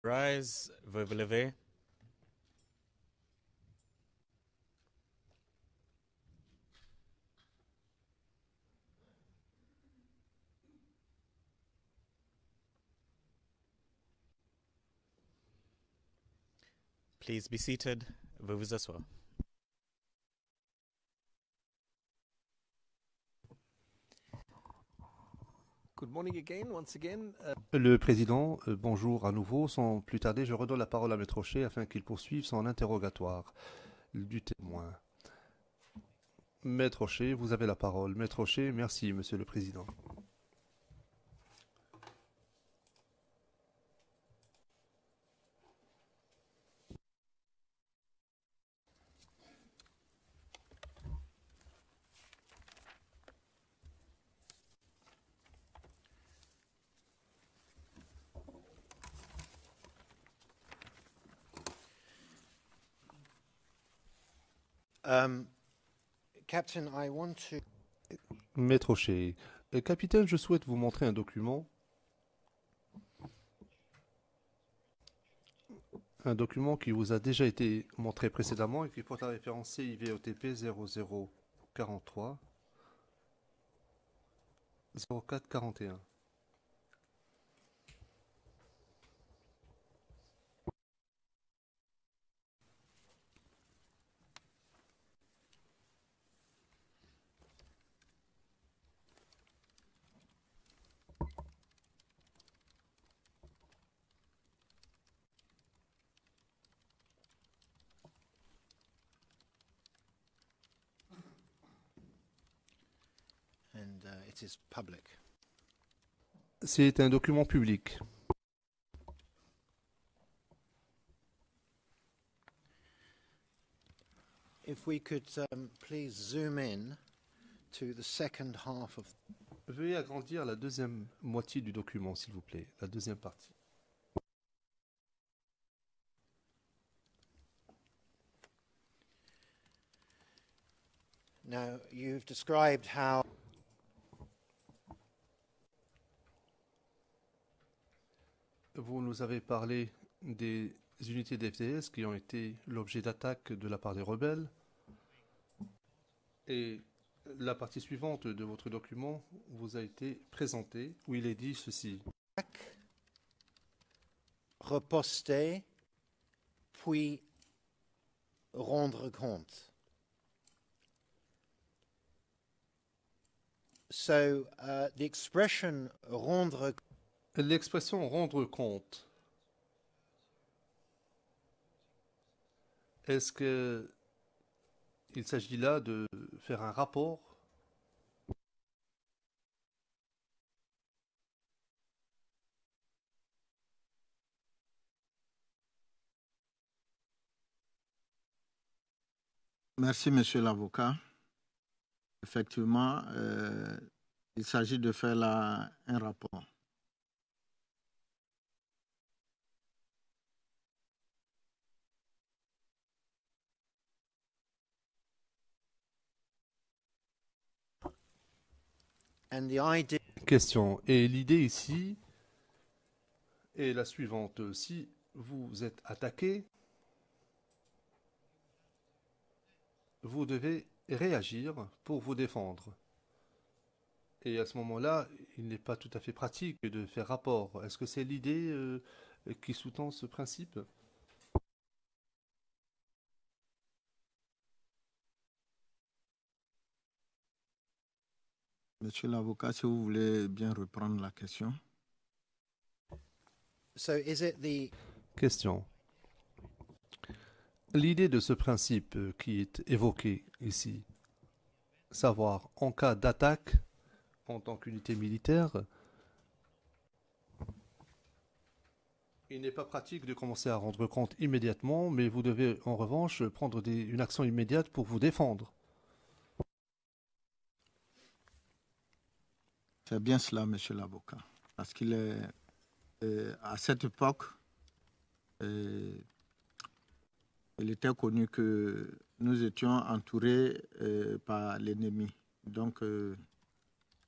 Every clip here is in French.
Rise, veuillez vous lever. Please be seated. Veuillez vous asseoir. Good morning again, once again. Le président, bonjour à nouveau. Sans plus tarder, je redonne la parole à Maître Rocher afin qu'il poursuive son interrogatoire du témoin. Maître Rocher, vous avez la parole. Maître Rocher, merci, Monsieur le Président. Captain, I want to... Maître Rocher, capitaine, je souhaite vous montrer un document qui vous a déjà été montré précédemment et qui porte la référence CIVOTP 0043 0441. And it is public. C'est un document public. If we could please zoom in to the second half of... Veuillez agrandir la deuxième moitié du document, s'il vous plaît, la deuxième partie. Now, you've described how... Vous nous avez parlé des unités d'FDS qui ont été l'objet d'attaques de la part des rebelles. Et la partie suivante de votre document vous a été présentée, où il est dit ceci. Reposter, puis rendre compte. So, the expression rendre... L'expression rendre compte, est-ce que il s'agit là de faire un rapport ? Merci, monsieur l'avocat. Effectivement, il s'agit de faire là un rapport. And the idea... Question. Et l'idée ici est la suivante. Si vous êtes attaqué, vous devez réagir pour vous défendre. Et à ce moment-là, il n'est pas tout à fait pratique de faire rapport. Est-ce que c'est l'idée qui sous-tend ce principe ? Monsieur l'avocat, si vous voulez bien reprendre la question. So, is it the... Question. L'idée de ce principe qui est évoqué ici, savoir en cas d'attaque en tant qu'unité militaire, il n'est pas pratique de commencer à rendre compte immédiatement, mais vous devez en revanche prendre une action immédiate pour vous défendre. C'est bien cela, monsieur l'avocat. Parce qu'il est, à cette époque, il était connu que nous étions entourés par l'ennemi. Donc,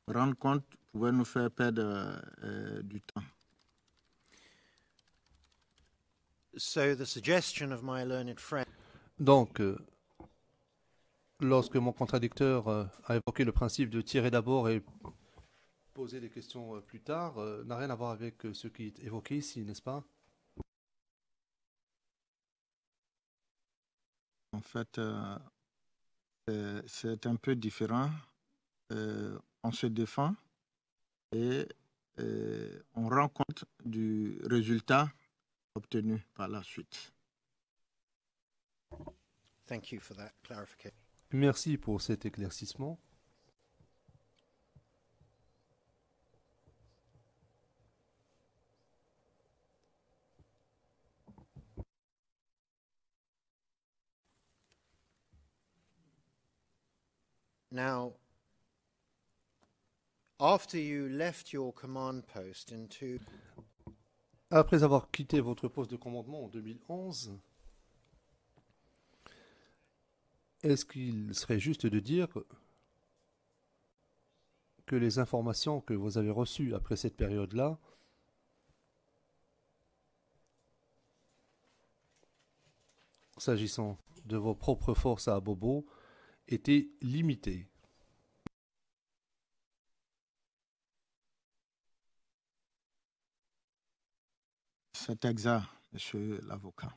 rendre compte pouvait nous faire perdre du temps. So the suggestion of my learned friend Donc, lorsque mon contradicteur a évoqué le principe de tirer d'abord et poser des questions plus tard, n'a rien à voir avec ce qui est évoqué ici, n'est-ce pas? En fait, c'est un peu différent. On se défend et on rend compte du résultat obtenu par la suite. Thank you for that clarification. Merci pour cet éclaircissement. Now, after you left your command post into Après avoir quitté votre poste de commandement en 2011, est-ce qu'il serait juste de dire que les informations que vous avez reçues après cette période-là s'agissant de vos propres forces à Abobo étaient limitées? C'est exact, monsieur l'avocat.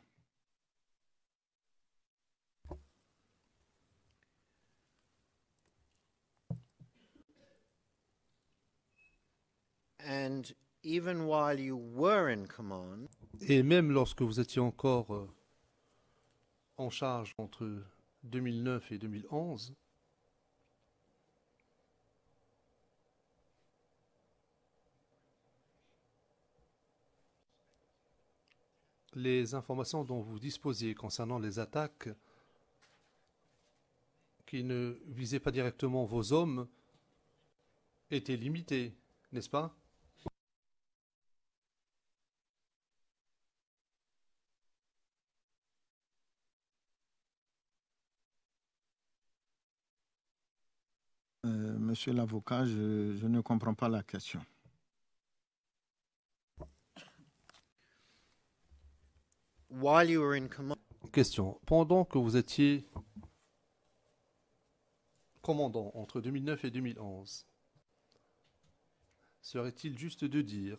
and even while you were in command, Et même lorsque vous étiez encore en charge entre 2009 et 2011, les informations dont vous disposiez concernant les attaques qui ne visaient pas directement vos hommes étaient limitées, n'est-ce pas? Monsieur l'avocat, je ne comprends pas la question. while you were in command, Question. Pendant que vous étiez commandant entre 2009 et 2011, serait-il juste de dire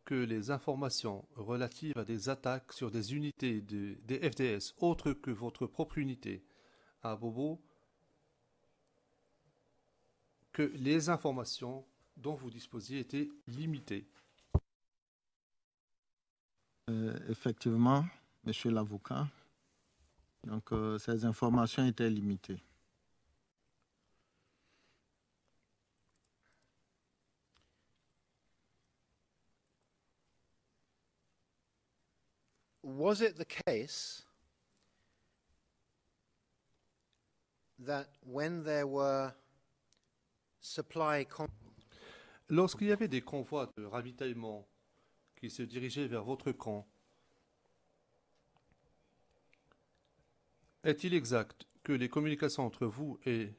que les informations relatives à des attaques sur des unités des FDS autres que votre propre unité à Bobo, que les informations dont vous disposiez étaient limitées? Effectivement, monsieur l'avocat, donc ces informations étaient limitées. was it the case that when there were supply Lorsqu'il y avait des convois de ravitaillement qui se dirigeaient vers votre camp, est-il exact que les communications entre vous et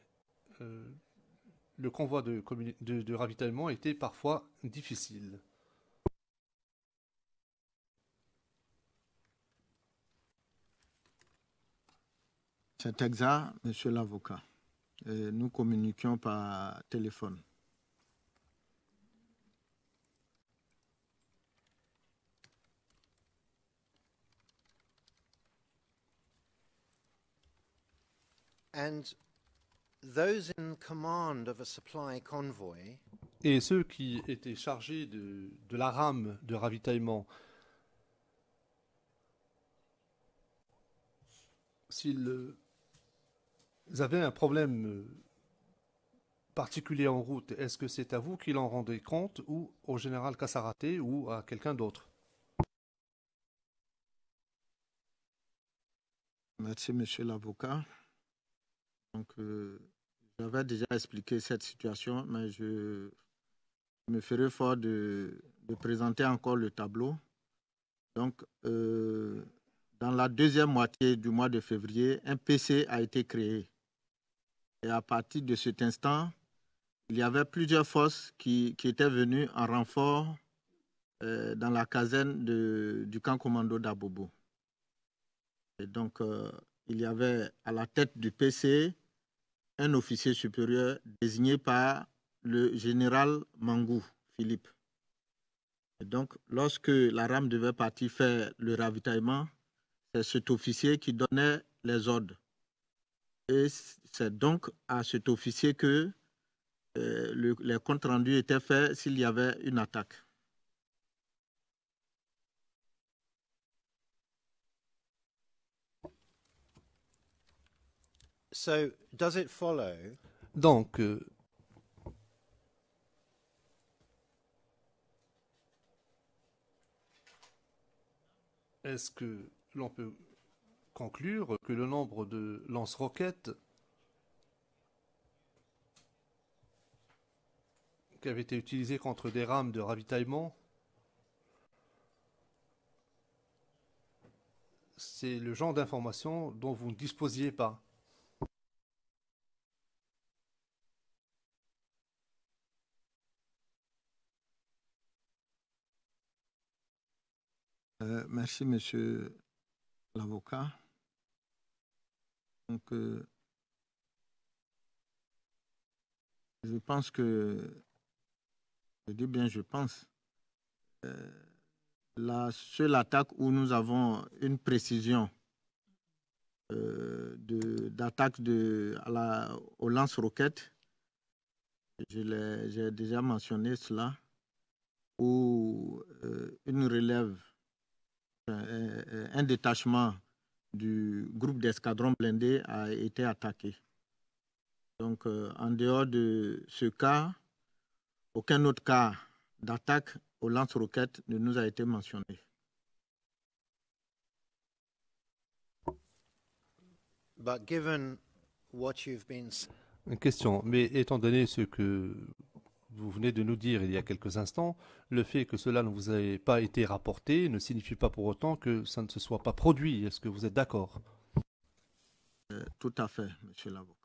le convoi de ravitaillement étaient parfois difficiles? C'est exact, monsieur l'avocat. Nous communiquions par téléphone. and those in command of a supply convoy Et ceux qui étaient chargés de la rame de ravitaillement, s'ils avaient un problème particulier en route, est-ce que c'est à vous qu'ils en rendaient compte ou au général Kassaraté ou à quelqu'un d'autre? Merci, monsieur l'avocat. Donc, j'avais déjà expliqué cette situation, mais je me ferai fort de présenter encore le tableau. Donc, dans la deuxième moitié du mois de février, un PC a été créé. Et à partir de cet instant, il y avait plusieurs forces qui étaient venues en renfort dans la caserne du camp commando d'Abobo. Et donc, il y avait à la tête du PC un officier supérieur désigné par le général Mangou, Philippe. Et donc, lorsque la rame devait partir faire le ravitaillement, c'est cet officier qui donnait les ordres. Et c'est donc à cet officier que les comptes rendus étaient faits s'il y avait une attaque. So, does it follow Donc, est-ce que l'on peut conclure que le nombre de lance-roquettes qui avaient été utilisés contre des rames de ravitaillement, c'est le genre d'information dont vous ne disposiez pas? Merci, monsieur l'avocat. Donc, je pense que, je dis bien je pense, la seule attaque où nous avons une précision d'attaque au lance-roquettes, j'ai déjà mentionné cela, où une relève, un détachement du groupe d'escadron blindé a été attaqué. Donc, en dehors de ce cas, aucun autre cas d'attaque au lance-roquettes ne nous a été mentionné. but given what you've been Une question, mais étant donné ce que vous venez de nous dire il y a quelques instants, le fait que cela ne vous ait pas été rapporté ne signifie pas pour autant que ça ne se soit pas produit. Est-ce que vous êtes d'accord? Tout à fait, monsieur l'avocat.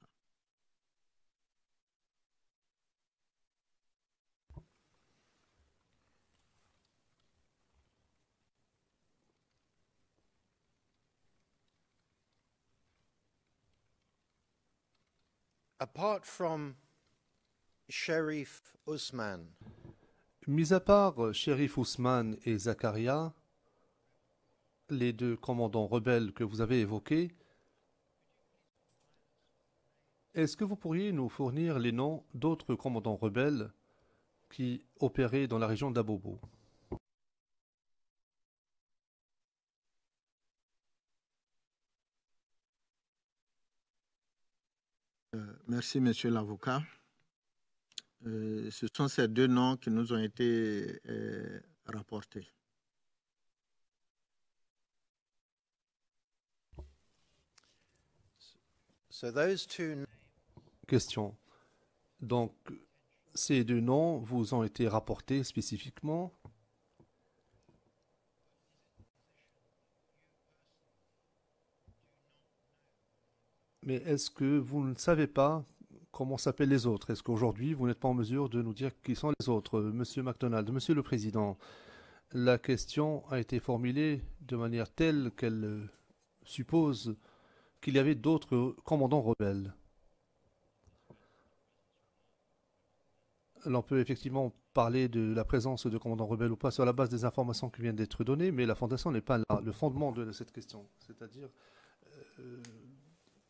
apart from Sheriff Usman, Mis à part Shérif Ousmane et Zakaria, les deux commandants rebelles que vous avez évoqués, est-ce que vous pourriez nous fournir les noms d'autres commandants rebelles qui opéraient dans la région d'Abobo? Merci, monsieur l'avocat. Ce sont ces deux noms qui nous ont été rapportés. so those two Question. Donc, ces deux noms vous ont été rapportés spécifiquement? Mais est-ce que vous ne savez pas comment s'appellent les autres? Est-ce qu'aujourd'hui, vous n'êtes pas en mesure de nous dire qui sont les autres? Monsieur MacDonald, Monsieur le Président, la question a été formulée de manière telle qu'elle suppose qu'il y avait d'autres commandants rebelles. L'on peut effectivement parler de la présence de commandants rebelles ou pas sur la base des informations qui viennent d'être données, mais la fondation n'est pas là, le fondement de cette question, c'est-à-dire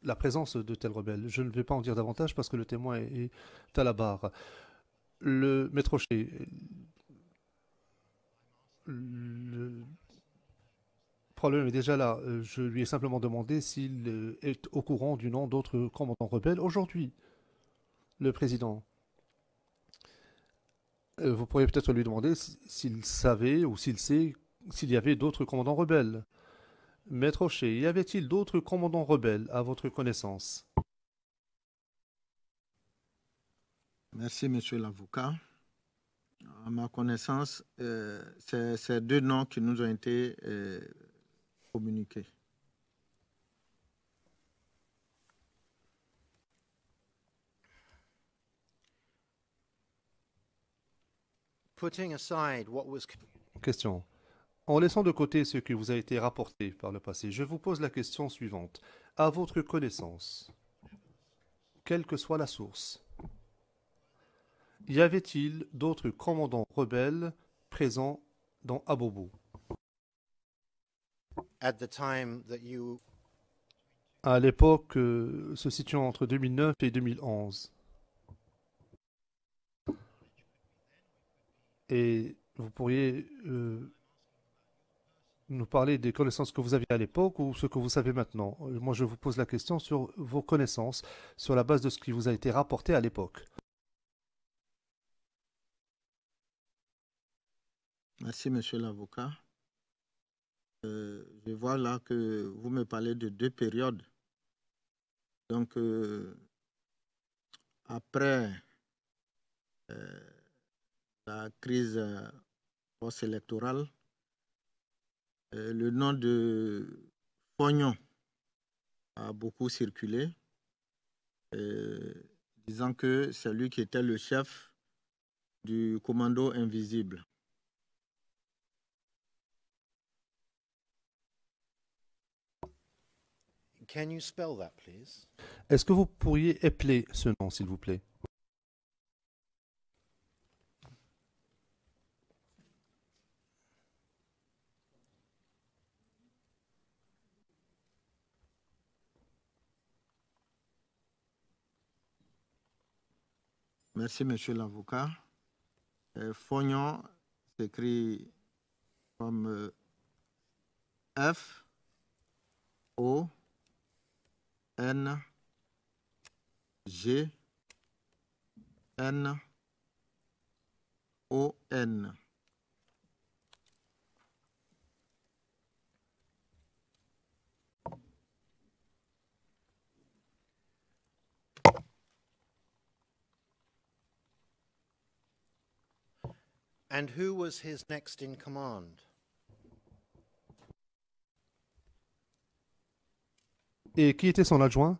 la présence de tels rebelles. Je ne vais pas en dire davantage parce que le témoin est à la barre. Le maître Rocher, le problème est déjà là. Je lui ai simplement demandé s'il est au courant du nom d'autres commandants rebelles aujourd'hui. Le président. Vous pourriez peut-être lui demander s'il savait ou s'il sait s'il y avait d'autres commandants rebelles. Maître Rocher, y avait-il d'autres commandants rebelles à votre connaissance? Merci, monsieur l'avocat. À ma connaissance, c'est ces deux noms qui nous ont été communiqués. putting aside what was Question. En laissant de côté ce qui vous a été rapporté par le passé, je vous pose la question suivante. À votre connaissance, quelle que soit la source, y avait-il d'autres commandants rebelles présents dans Abobo at the time that you à l'époque se situant entre 2009 et 2011? Et vous pourriez nous parler des connaissances que vous aviez à l'époque ou ce que vous savez maintenant? Moi, je vous pose la question sur vos connaissances, sur la base de ce qui vous a été rapporté à l'époque. Merci, monsieur l'avocat. Je vois là que vous me parlez de deux périodes. Donc, après la crise post-électorale, le nom de Fognon a beaucoup circulé, disant que c'est lui qui était le chef du commando invisible. can you spell that, please? Est-ce que vous pourriez épeler ce nom, s'il vous plaît? Merci, monsieur l'avocat. Fognon s'écrit comme F, O, N, G, N, O, N. And who was his next in command? Et qui était son adjoint?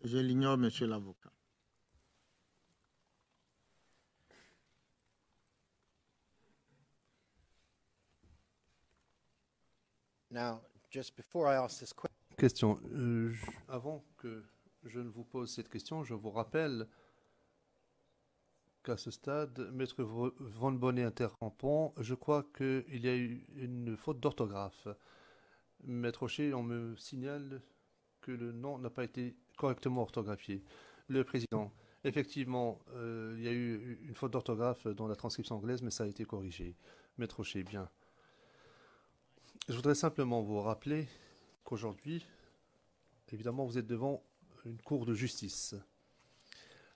Je l'ignore, monsieur l'avocat. Now, just before I ask this question, Question. Avant que je ne vous pose cette question, je vous rappelle qu'à ce stade, Maître Von Bonnet interrompant, je crois qu'il y a eu une faute d'orthographe. Maître Rocher, on me signale que le nom n'a pas été correctement orthographié. Le président, effectivement, il y a eu une faute d'orthographe dans la transcription anglaise, mais ça a été corrigé. Maître Rocher, bien. Je voudrais simplement vous rappeler qu'aujourd'hui, évidemment, vous êtes devant une cour de justice.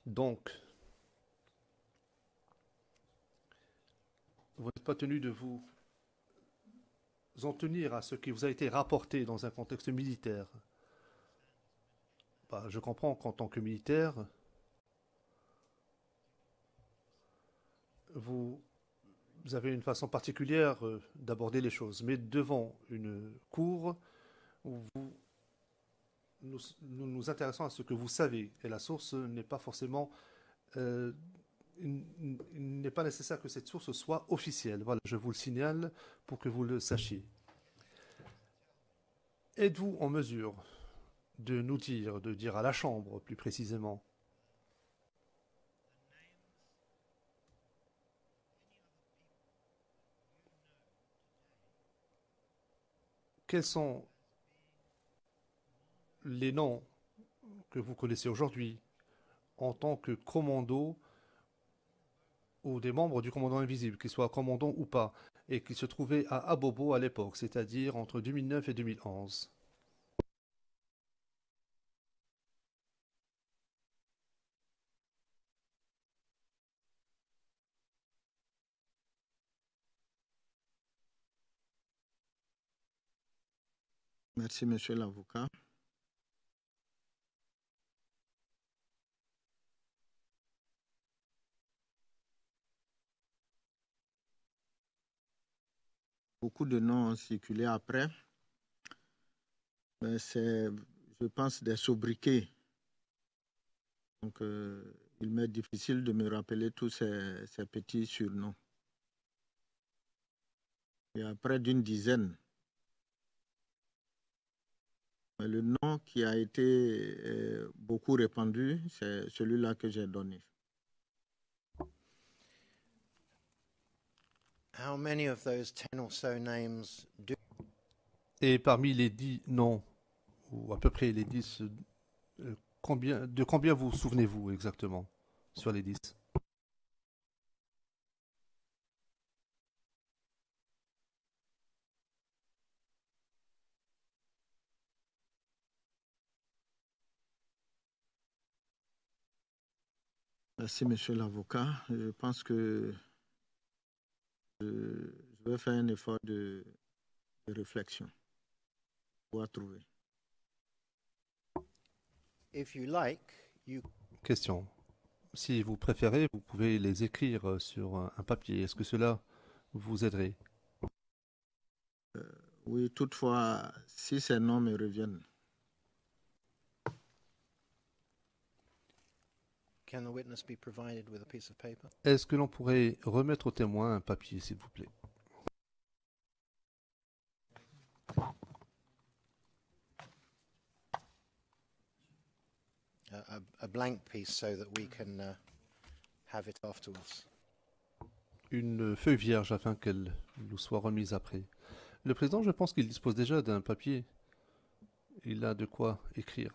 Donc, vous n'êtes pas tenu de vous en tenir à ce qui vous a été rapporté dans un contexte militaire. Bah, je comprends qu'en tant que militaire, vous avez une façon particulière d'aborder les choses. Mais devant une cour où nous intéressons à ce que vous savez. Et la source n'est pas forcément... il n'est pas nécessaire que cette source soit officielle. Voilà, je vous le signale pour que vous le sachiez. Êtes-vous en mesure de nous dire, de dire à la Chambre plus précisément, quels sont les noms que vous connaissez aujourd'hui en tant que commando ou des membres du commandant invisible, qu'ils soient commandants ou pas, et qui se trouvaient à Abobo à l'époque, c'est-à-dire entre 2009 et 2011. Merci, monsieur l'avocat. Beaucoup de noms ont circulé après. Mais c'est, je pense, des sobriquets. Donc, il m'est difficile de me rappeler tous ces petits surnoms. Il y a près d'une dizaine. Mais le nom qui a été beaucoup répandu, c'est celui-là que j'ai donné. How many of those 10 or so names do Et parmi les 10 noms, ou à peu près les 10, de combien vous souvenez-vous exactement sur les 10? Merci, monsieur l'avocat. Je pense que je vais faire un effort de réflexion pour trouver. if you like, you Question. Si vous préférez, vous pouvez les écrire sur un papier. Est-ce que cela vous aiderait? Oui, toutefois, si ces noms me reviennent, can the witness be provided with a piece of paper? Est-ce que l'on pourrait remettre au témoin un papier, s'il vous plaît? A blank piece so that we can have it afterwards. Une feuille vierge afin qu'elle nous soit remise après. Le président, je pense qu'il dispose déjà d'un papier. Il a de quoi écrire.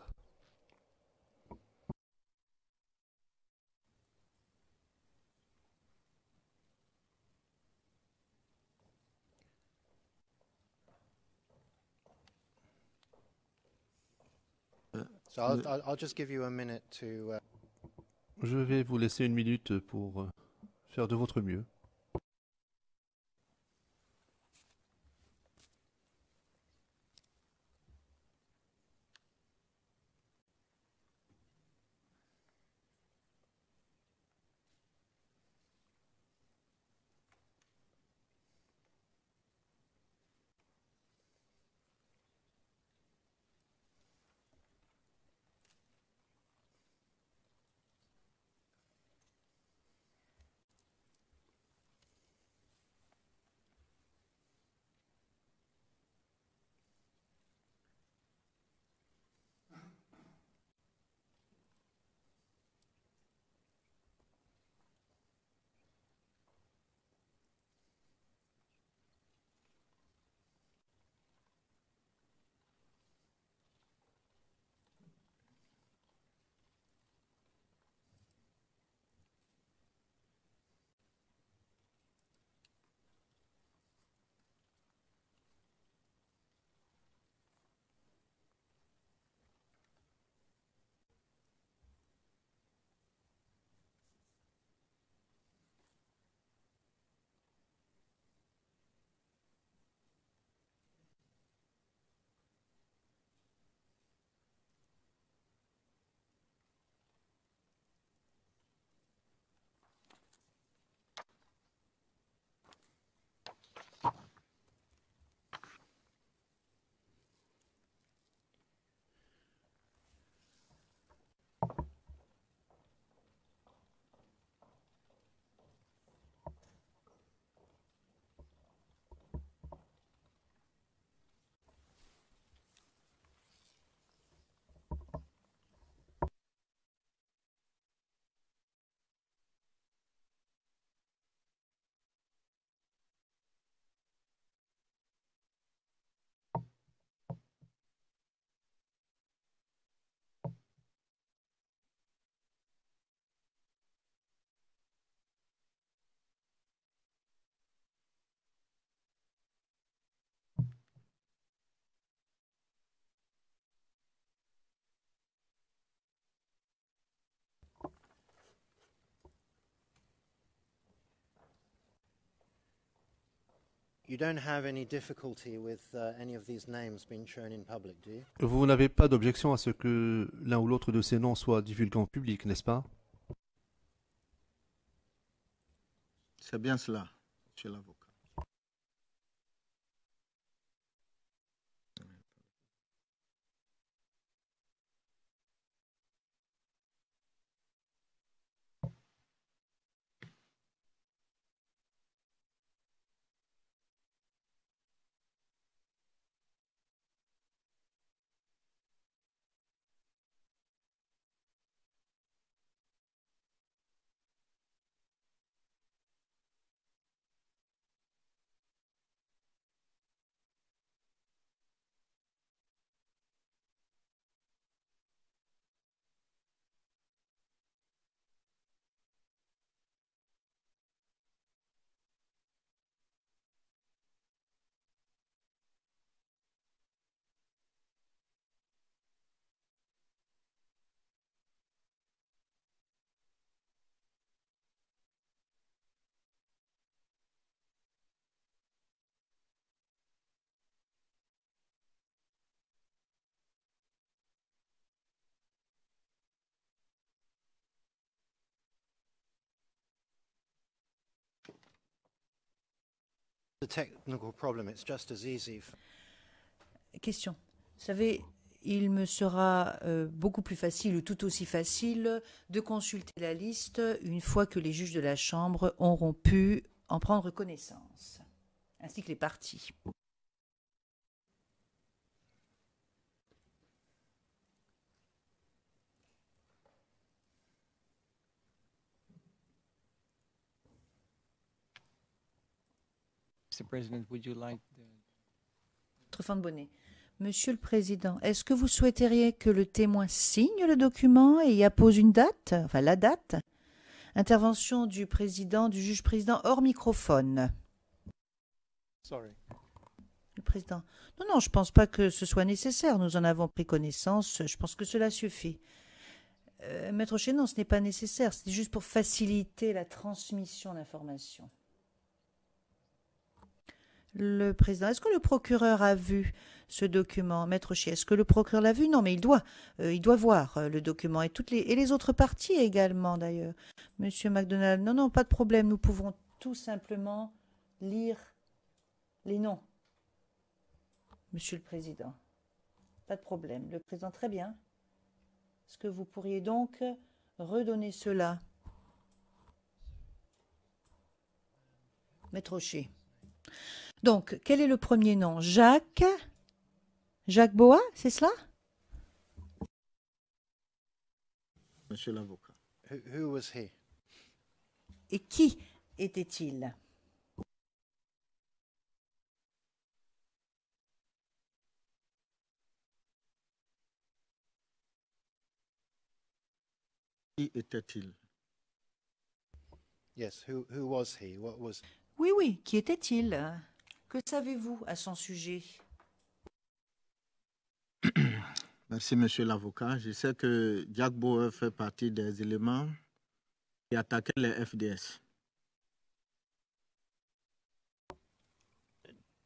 So I'll just give you a minute to. Je vais vous laisser une minute pour faire de votre mieux. You don't have any difficulty with any of these names being shown in public, do you? Vous n'avez pas d'objection à ce que l'un ou l'autre de ces noms soit divulgué en public, n'est-ce pas? c'est bien cela, monsieur l'avocat. The technical problem, it's just as easy. Question. Vous savez, il me sera beaucoup plus facile ou tout aussi facile de consulter la liste une fois que les juges de la Chambre auront pu en prendre connaissance, ainsi que les parties. Mr. President, would you like Maître Bonnet. Monsieur le Président, est-ce que vous souhaiteriez que le témoin signe le document et y appose une date, enfin la date? Intervention du juge président hors microphone. Sorry. Le président. Non, je ne pense pas que ce soit nécessaire. Nous en avons pris connaissance. Je pense que cela suffit. Maître Chez, non, ce n'est pas nécessaire. C'est juste pour faciliter la transmission d'informations. Le président, est-ce que le procureur a vu ce document? Maître Chez, est-ce que le procureur l'a vu? Non, mais il doit voir le document et les autres parties également d'ailleurs. Monsieur MacDonald, non, pas de problème. Nous pouvons tout simplement lire les noms. Monsieur le Président, pas de problème. Le Président, très bien. Est-ce que vous pourriez donc redonner cela? Maître Chez. Donc, quel est le premier nom? Jacques Boa, c'est cela? Monsieur l'avocat. Who was he? Et qui était-il? Qui était-il? Yes, who was he? What was... Oui, qui était-il? Que savez-vous à son sujet? Merci, monsieur l'avocat. Je sais que Jack Bauer fait partie des éléments qui attaquaient les FDS.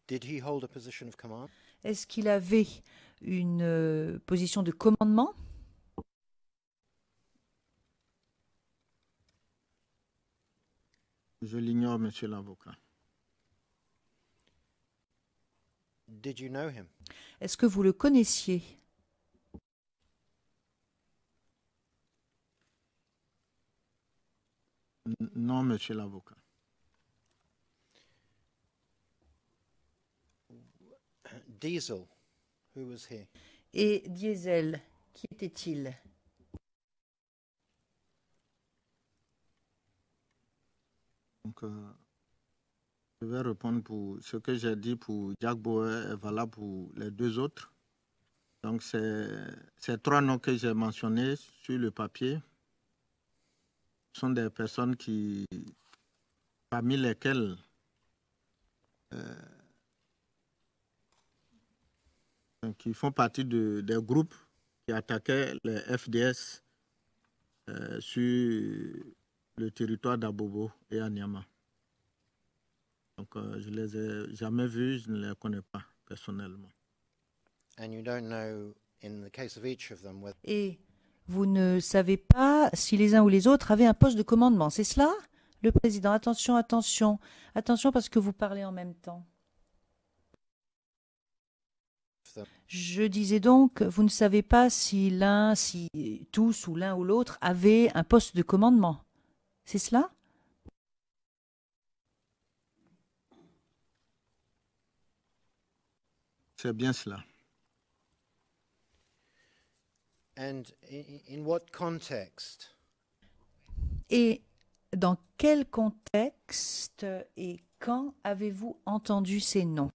Did he hold a position of command? Est-ce qu'il avait une position de commandement? Je l'ignore, monsieur l'avocat. Did you know him? Est-ce que vous le connaissiez? Non, monsieur l'avocat. Diesel, who was he? Et Diesel, qui était-il? Donc, je vais répondre pour ce que j'ai dit pour Jack Bauer est valable pour les deux autres. Donc, ces trois noms que j'ai mentionnés sur le papier sont des personnes parmi lesquelles qui font partie des groupes qui attaquaient les FDS sur le territoire d'Abobo et à Niama. Donc, je ne les ai jamais vus, je ne les connais pas personnellement. And you don't know, in the case of each of them, whether... Et vous ne savez pas si les uns ou les autres avaient un poste de commandement, c'est cela? Le président, attention parce que vous parlez en même temps. Je disais donc, vous ne savez pas si tous ou l'un ou l'autre avaient un poste de commandement. C'est cela? C'est bien cela. And in what context? Et dans quel contexte et quand avez-vous entendu ces noms?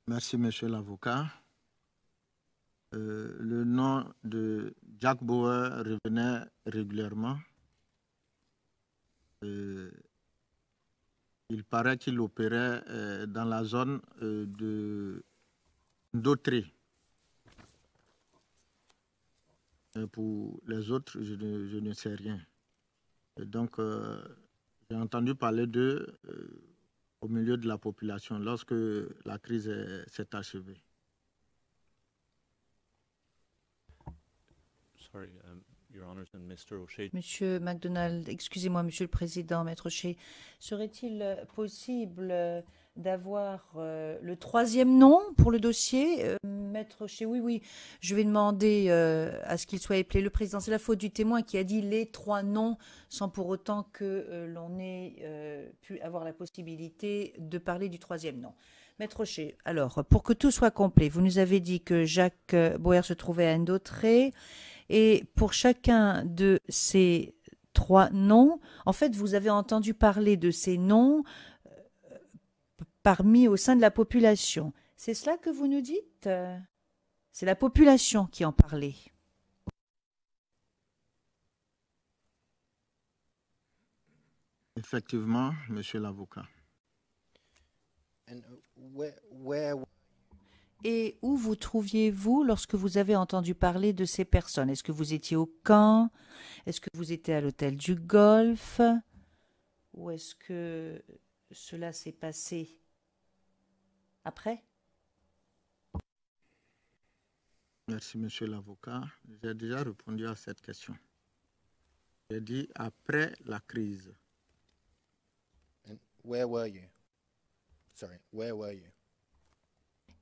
Merci, monsieur l'avocat. Le nom de Jack Bauer revenait régulièrement. Il paraît qu'il opérait dans la zone d'Autré. Pour les autres, je ne sais rien. Et donc, j'ai entendu parler d'eux au milieu de la population lorsque la crise s'est achevée. Sorry, Your Honours and Mr. O'Shea. Monsieur MacDonald, excusez-moi, Monsieur le Président, Maître Shea, serait-il possible d'avoir le troisième nom pour le dossier Maître Shea, oui, oui, je vais demander à ce qu'il soit appelé. Le Président, c'est la faute du témoin qui a dit les trois noms sans pour autant que l'on ait pu avoir la possibilité de parler du troisième nom. Maître Shea, alors, pour que tout soit complet, vous nous avez dit que Jacques Boer se trouvait à Ndautré. Et pour chacun de ces trois noms, en fait, vous avez entendu parler de ces noms parmi au sein de la population. C'est cela que vous nous dites? C'est la population qui en parlait. Effectivement, monsieur l'avocat. And where Et où vous trouviez-vous lorsque vous avez entendu parler de ces personnes? Est-ce que vous étiez au camp? Est-ce que vous étiez à l'hôtel du Golfe? Ou est-ce que cela s'est passé après? Merci, monsieur l'avocat. J'ai déjà répondu à cette question. J'ai dit après la crise. and where were you? Sorry, where were you?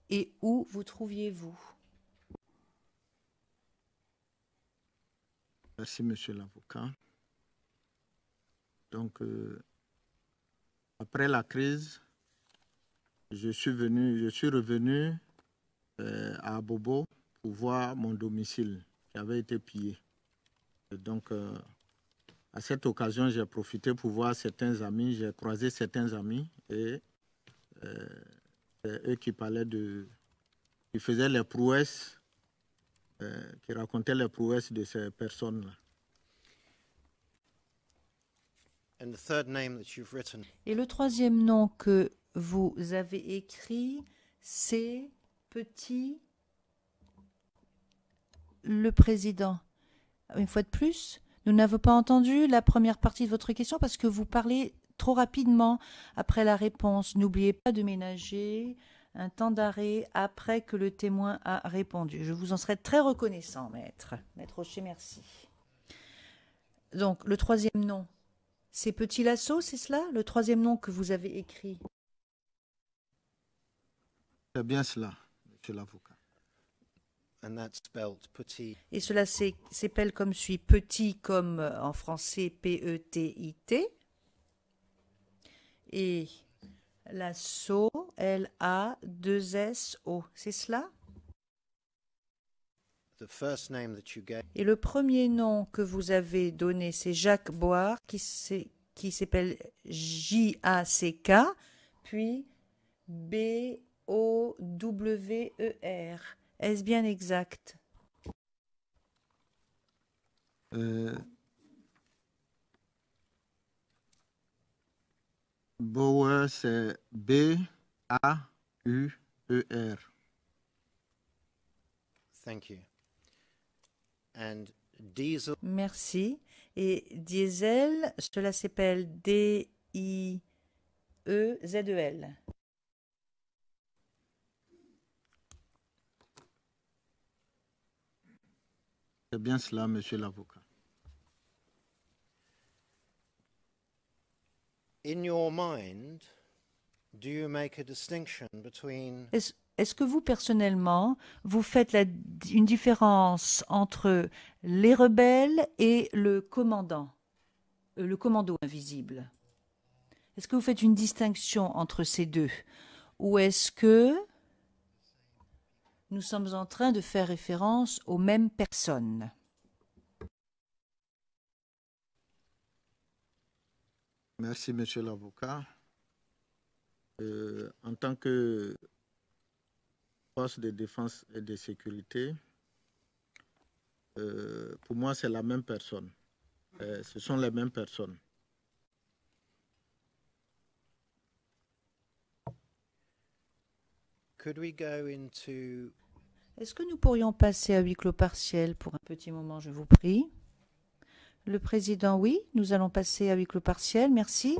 Et où vous trouviez-vous? Merci, monsieur l'avocat. Donc, après la crise, je suis revenu à Bobo pour voir mon domicile qui avait été pillé. Et donc, à cette occasion, j'ai profité pour voir certains amis. J'ai croisé certains amis et c'est eux qui parlaient qui faisaient les prouesses, qui racontaient les prouesses de ces personnes-là. And the third name that you've written, Et le troisième nom que vous avez écrit, c'est Petit le Président. Une fois de plus, nous n'avons pas entendu la première partie de votre question parce que vous parlez trop rapidement après la réponse. N'oubliez pas de ménager un temps d'arrêt après que le témoin a répondu. Je vous en serais très reconnaissant, maître. Maître O'Shea, merci. Donc, le troisième nom, c'est Petit Lasso, c'est cela? Le troisième nom que vous avez écrit? C'est bien cela, monsieur l'avocat. and that's spelled petit. Et cela s'appelle comme suit. Petit comme en français P-E-T-I-T. Et Lasso, L-A-2-S-O. C'est cela? The first name that you gave, Et le premier nom que vous avez donné, c'est Jacques Boire, qui s'appelle J-A-C-K, puis B-O-W-E-R. Est-ce bien exact? Bauer, c'est B-A-U-E-R. thank you. And Diesel, Merci. Et Diesel, cela s'appelle D-I-E-Z-E-L. C'est bien cela, monsieur l'avocat. in your mind, do you make a distinction between Est-ce que vous, personnellement, vous faites une différence entre les rebelles et le commando invisible? Est-ce que vous faites une distinction entre ces deux? Ou est-ce que nous sommes en train de faire référence aux mêmes personnes? Merci, monsieur l'avocat. En tant que force de défense et de sécurité, pour moi, c'est la même personne. Ce sont les mêmes personnes. could we go into Est-ce que nous pourrions passer à huis clos partiel pour un petit moment, je vous prie? Le président, oui, nous allons passer à huis clos partiel, merci.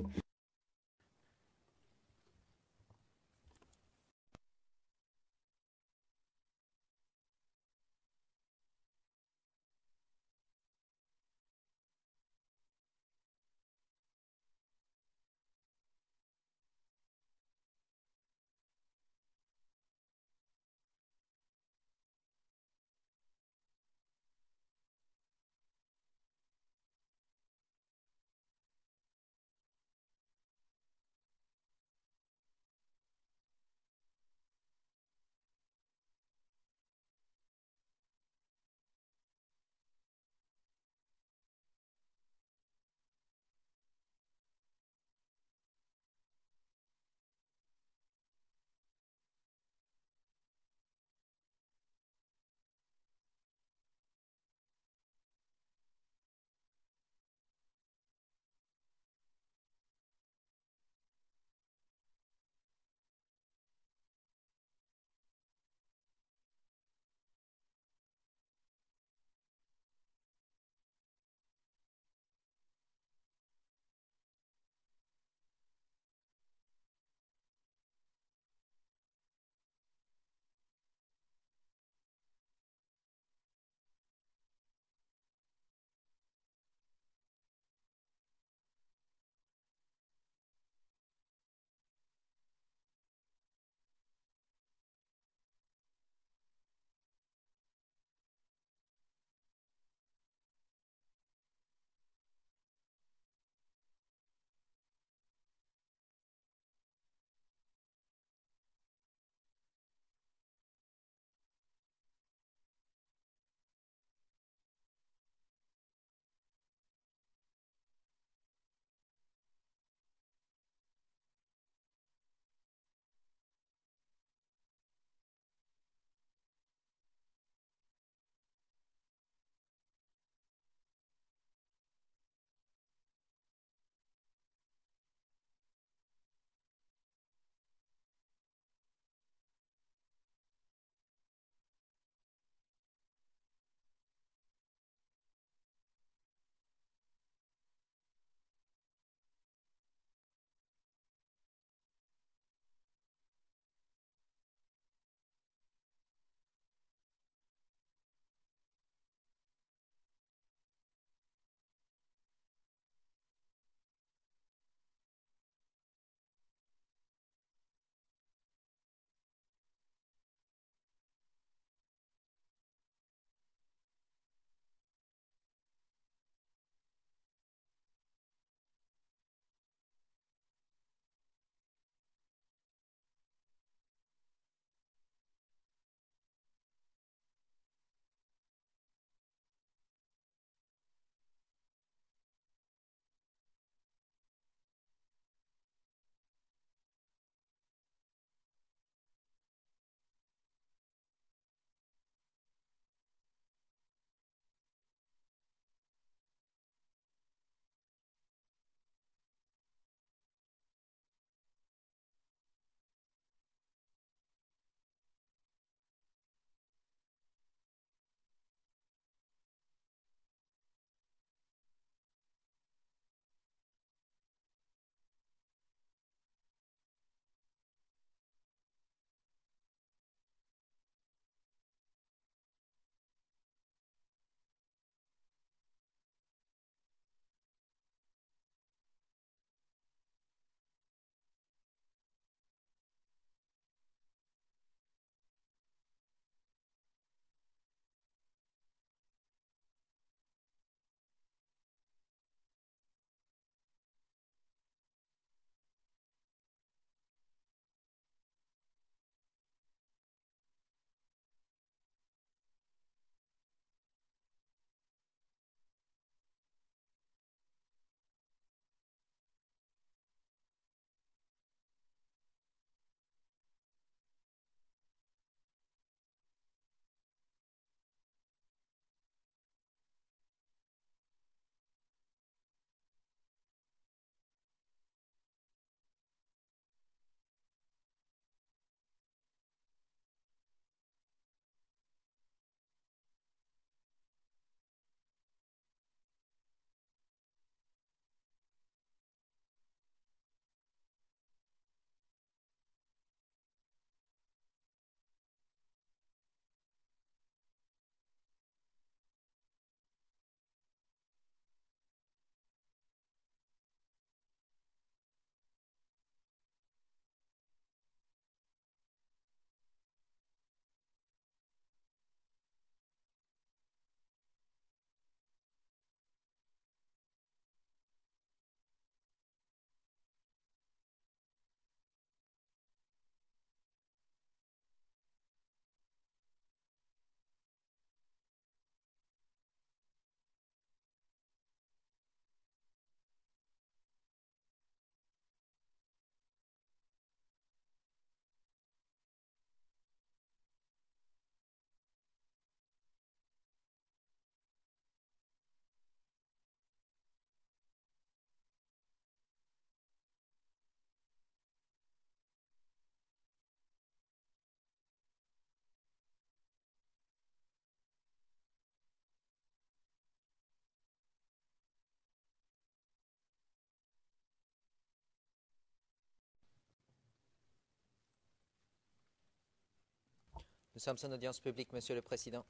Nous sommes en audience publique, Monsieur le Président.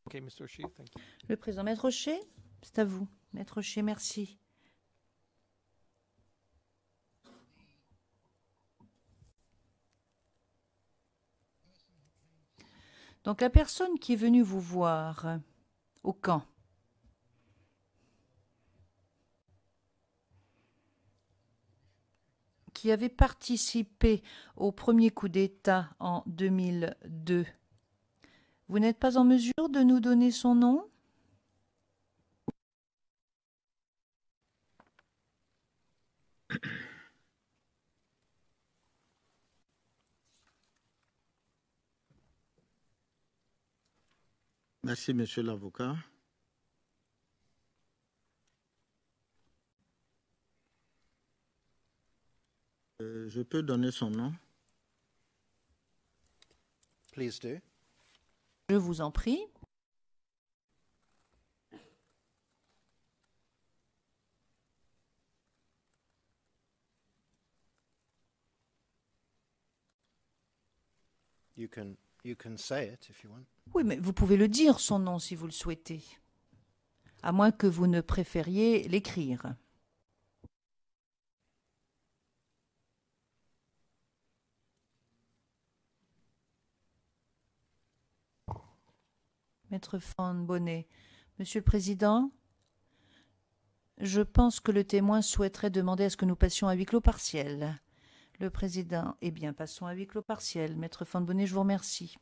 Okay, Mr. O'Shea, thank you. Le président, Maître Rocher, c'est à vous. Maître Rocher, merci. Donc la personne qui est venue vous voir au camp, qui avait participé au premier coup d'État en 2002, vous n'êtes pas en mesure de nous donner son nom? Merci, monsieur l'avocat. Je peux donner son nom. Please do. Je vous en prie. You can say it if you want. Oui, mais vous pouvez le dire, son nom, si vous le souhaitez. À moins que vous ne préfériez l'écrire. Maître Van Bonnet. Monsieur le Président, je pense que le témoin souhaiterait demander à ce que nous passions à huis clos partiel. Le Président, eh bien, passons à huis clos partiel. Maître Van Bonnet, je vous remercie.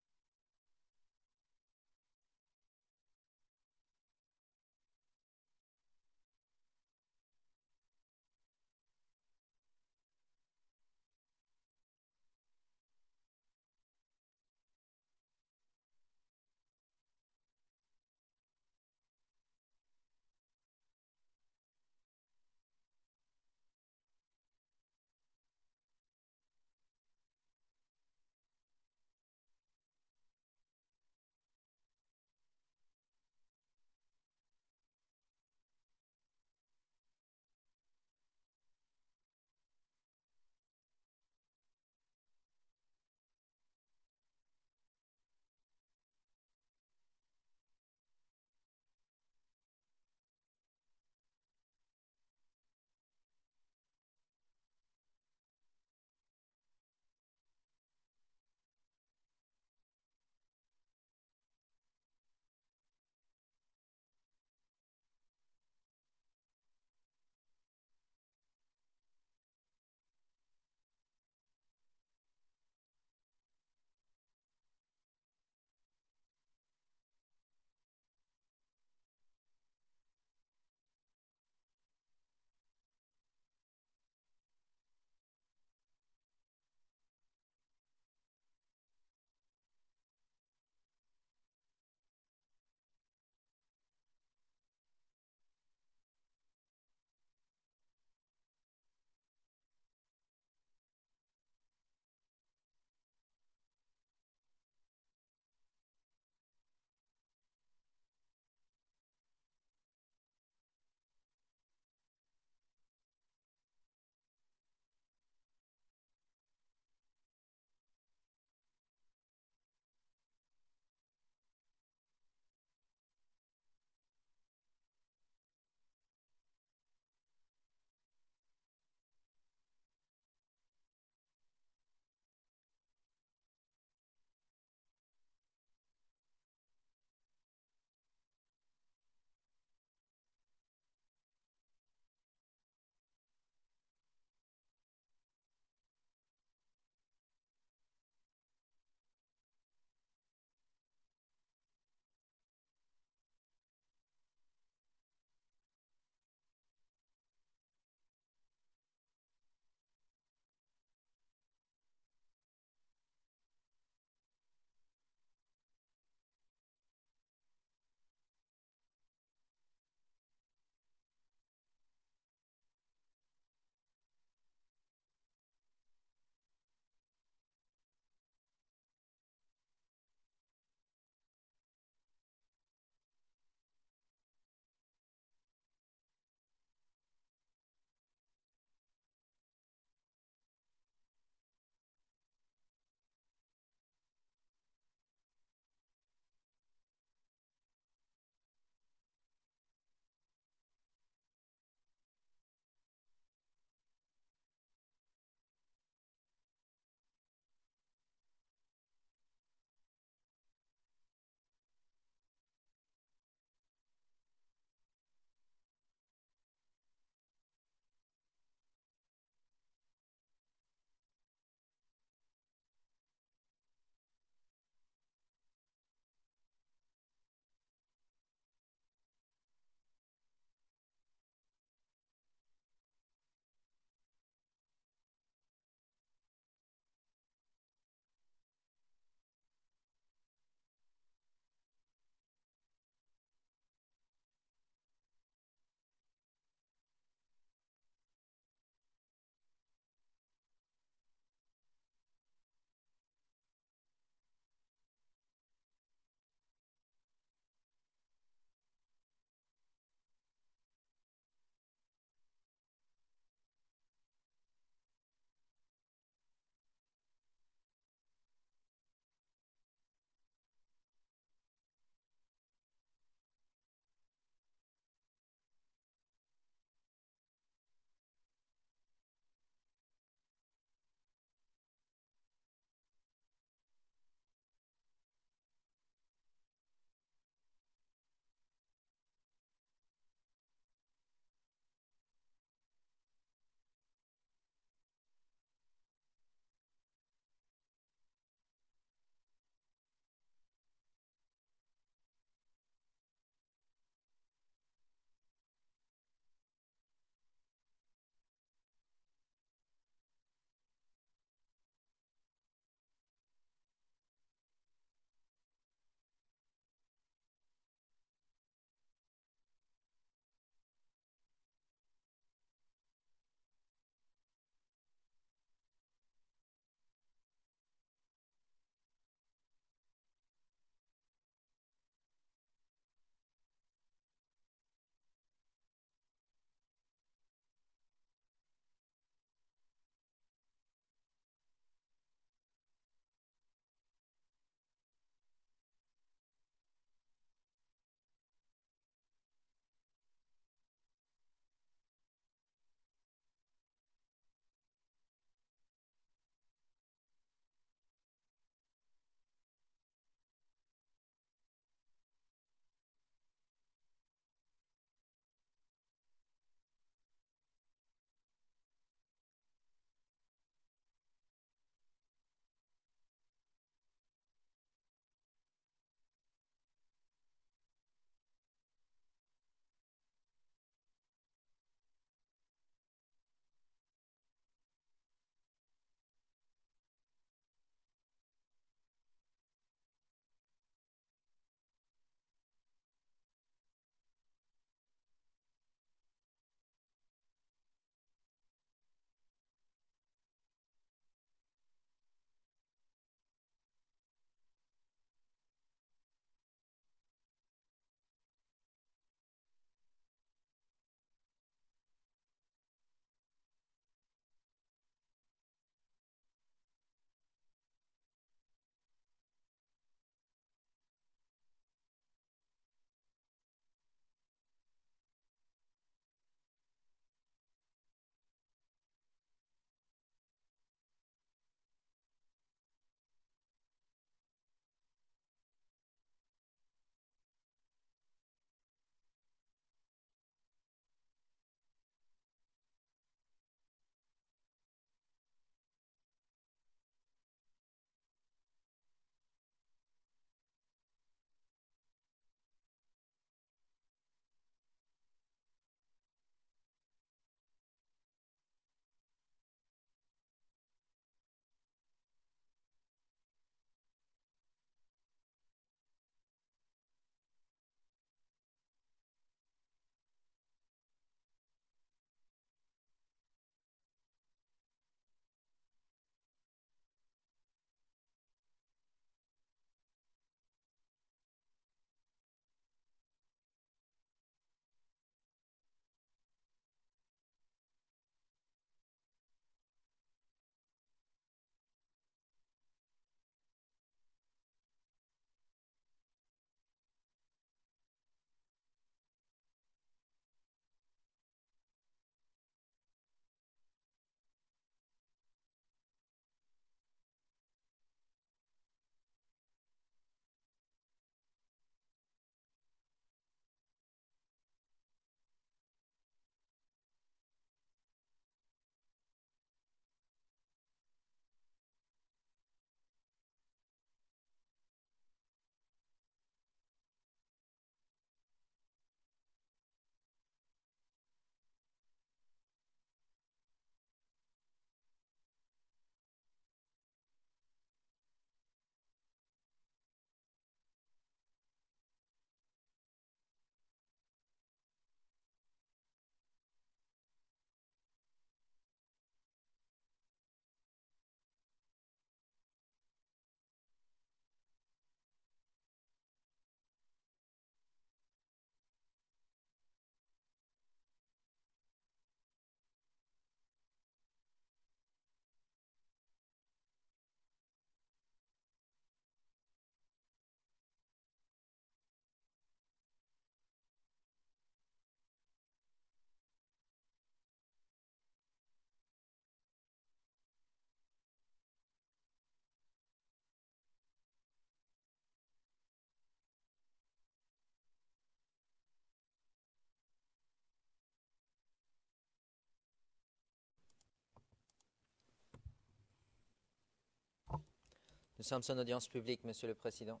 Nous sommes en audience publique, Monsieur le Président.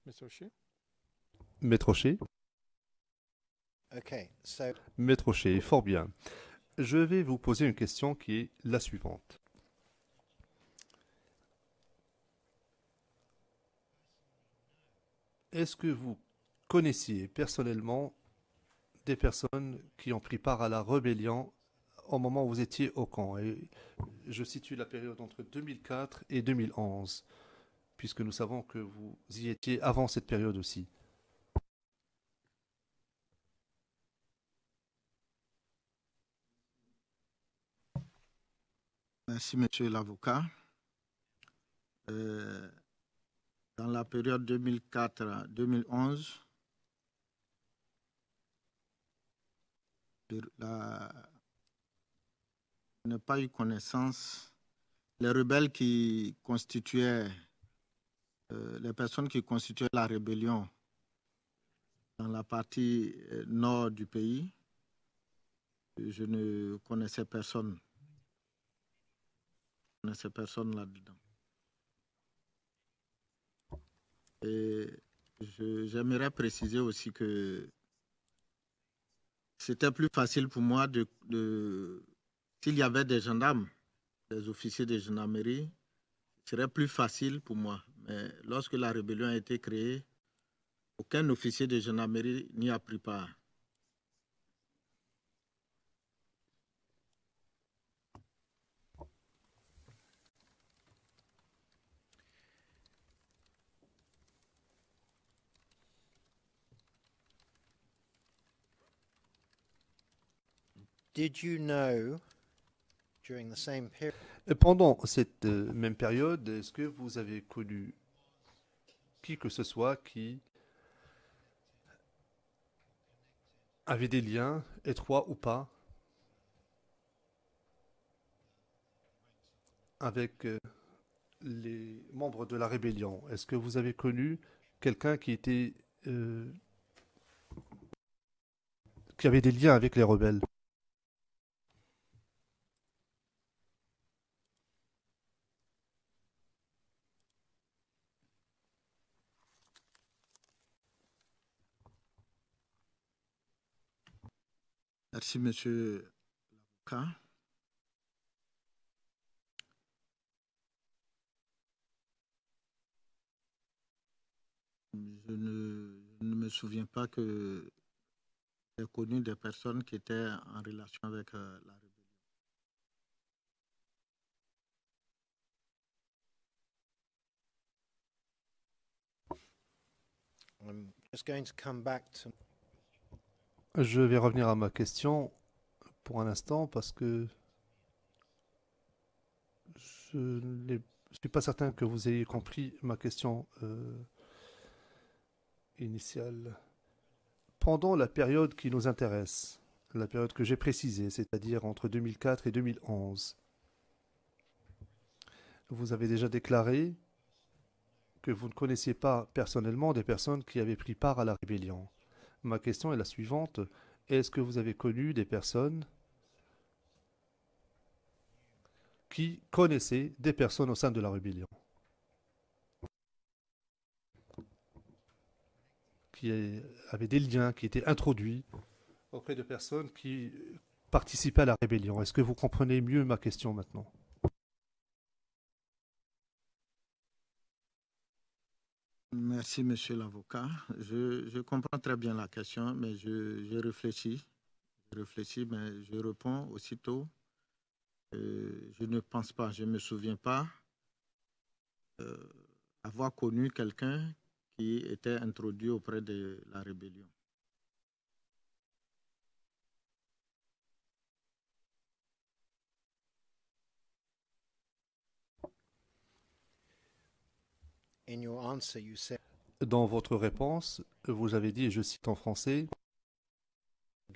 Mr. O'Shea? Maître O'Shea? Okay, so Maître O'Shea, fort bien. Je vais vous poser une question qui est la suivante. Est-ce que vous connaissiez personnellement des personnes qui ont pris part à la rébellion au moment où vous étiez au camp? Et je situe la période entre 2004 et 2011, puisque nous savons que vous y étiez avant cette période aussi. Merci, monsieur l'avocat. Dans la période 2004-2011, je n'ai pas eu connaissance. Les rebelles qui constituaient, les personnes qui constituaient la rébellion dans la partie nord du pays, je ne connaissais personne. Je ne connaissais personne là-dedans. Et j'aimerais préciser aussi que c'était plus facile pour moi s'il y avait des gendarmes, des officiers de gendarmerie, ce serait plus facile pour moi. Mais lorsque la rébellion a été créée, aucun officier de gendarmerie n'y a pris part. did you know during the same period Et pendant cette même période, est-ce que vous avez connu qui que ce soit qui avait des liens, étroits ou pas, avec les membres de la rébellion? Est-ce que vous avez connu quelqu'un qui était qui avait des liens avec les rebelles? Merci, monsieur l'avocat. Je ne me souviens pas que j'ai connu des personnes qui étaient en relation avec la rébellion. I'm just going to come back to Je vais revenir à ma question pour un instant parce que je ne suis pas certain que vous ayez compris ma question initiale. Pendant la période qui nous intéresse, la période que j'ai précisée, c'est-à-dire entre 2004 et 2011, vous avez déjà déclaré que vous ne connaissiez pas personnellement des personnes qui avaient pris part à la rébellion. Ma question est la suivante. Est-ce que vous avez connu des personnes qui connaissaient des personnes au sein de la rébellion, qui avaient des liens, qui étaient introduits auprès de personnes qui participaient à la rébellion? Est-ce que vous comprenez mieux ma question maintenant? Merci, monsieur l'avocat. Je comprends très bien la question, mais je réfléchis. Je réfléchis, mais je réponds aussitôt. Je ne pense pas, je ne me souviens pas avoir connu quelqu'un qui était introduit auprès de la rébellion. in your answer you said Dans votre réponse, vous avez dit, et je cite en français,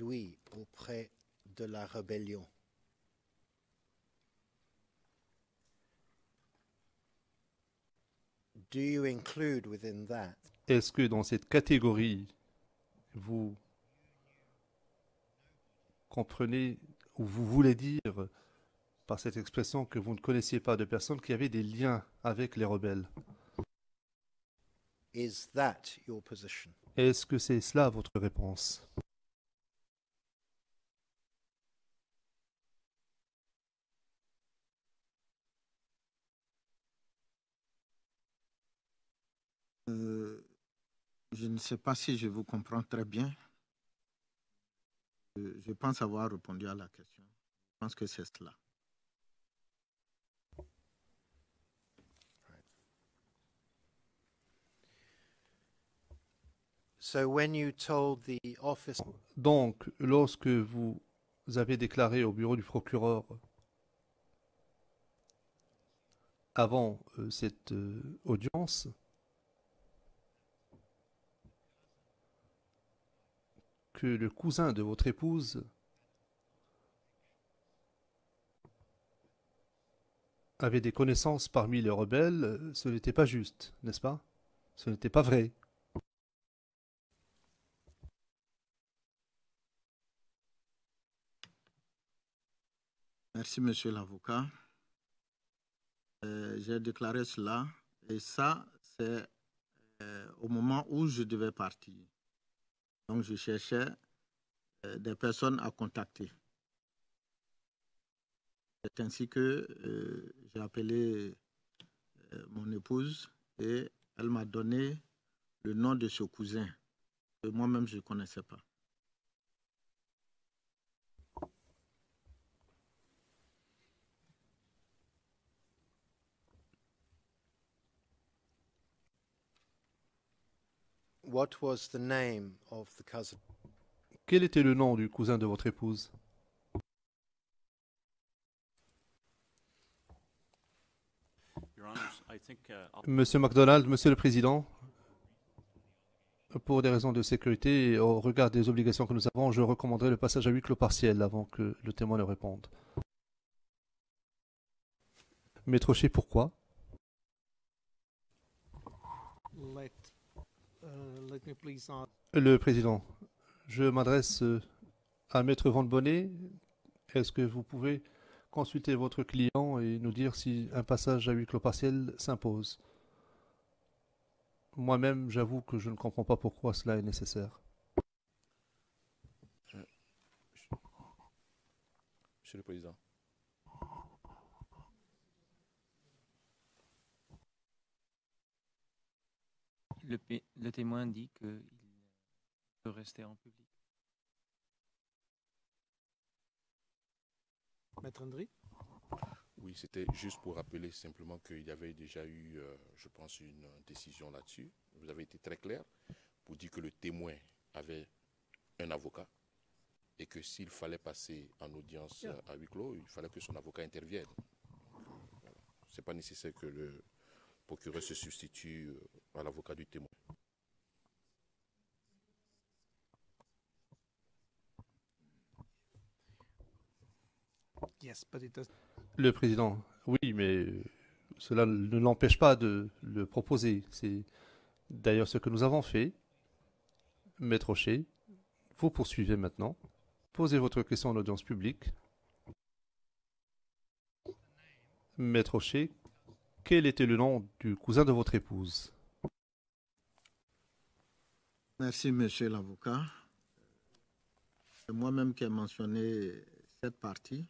oui auprès de la rébellion. Do you include within that est-ce que dans cette catégorie, vous comprenez ou vous voulez dire par cette expression que vous ne connaissiez pas de personnes qui avaient des liens avec les rebelles. Is that your position? Est-ce que c'est cela votre réponse? Je ne sais pas si je vous comprends très bien. Je pense avoir répondu à la question. Je pense que c'est cela. So when you told the office Donc, lorsque vous avez déclaré au bureau du procureur avant cette audience que le cousin de votre épouse avait des connaissances parmi les rebelles, ce n'était pas juste, n'est-ce pas? Ce n'était pas vrai. Merci, monsieur l'avocat. J'ai déclaré cela et ça, c'est au moment où je devais partir. Donc, je cherchais des personnes à contacter. C'est ainsi que j'ai appelé mon épouse et elle m'a donné le nom de ce cousin que moi-même je ne connaissais pas. what was the name of the cousin? Quel était le nom du cousin de votre épouse? Your Honors, I think Monsieur MacDonald, Monsieur le Président, pour des raisons de sécurité et au regard des obligations que nous avons, je recommanderais le passage à huis clos partiel avant que le témoin ne réponde. Maître Rocher, pourquoi? Let me please ask. Le Président, je m'adresse à Maître Van Bonnet. Est-ce que vous pouvez consulter votre client et nous dire si un passage à huis clos partiel s'impose? Moi-même, j'avoue que je ne comprends pas pourquoi cela est nécessaire. Monsieur le Président. Le témoin dit qu'il peut rester en public. Maître Andry? Oui, c'était juste pour rappeler simplement qu'il y avait déjà eu, je pense, une décision là-dessus. Vous avez été très clair pour dire que le témoin avait un avocat et que s'il fallait passer en audience à huis clos, il fallait que son avocat intervienne. Voilà. Ce n'est pas nécessaire que le procureur se substitue à l'avocat du témoin. Yes, but it does. Le Président, oui, mais cela ne l'empêche pas de le proposer. C'est d'ailleurs ce que nous avons fait. Maître Rocher, vous poursuivez maintenant. Posez votre question en audience publique. Maître Rocher, quel était le nom du cousin de votre épouse? Merci, monsieur l'avocat. C'est moi-même qui ai mentionné cette partie.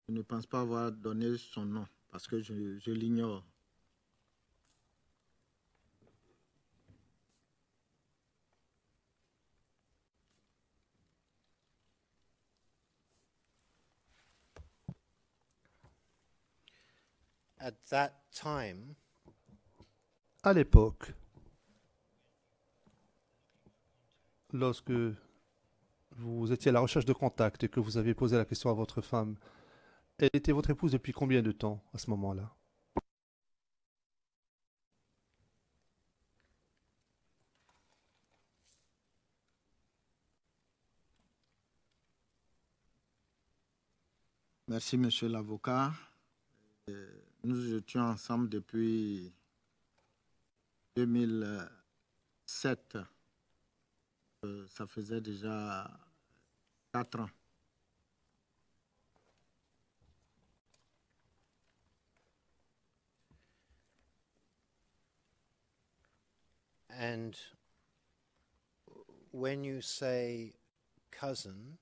Je ne pense pas avoir donné son nom parce que je l'ignore. At that time, À l'époque, lorsque vous étiez à la recherche de contact et que vous avez posé la question à votre femme, elle était votre épouse depuis combien de temps à ce moment-là? Merci, monsieur l'avocat. Nous étions ensemble depuis 2007. Ça faisait déjà 4 ans. And when you say cousin,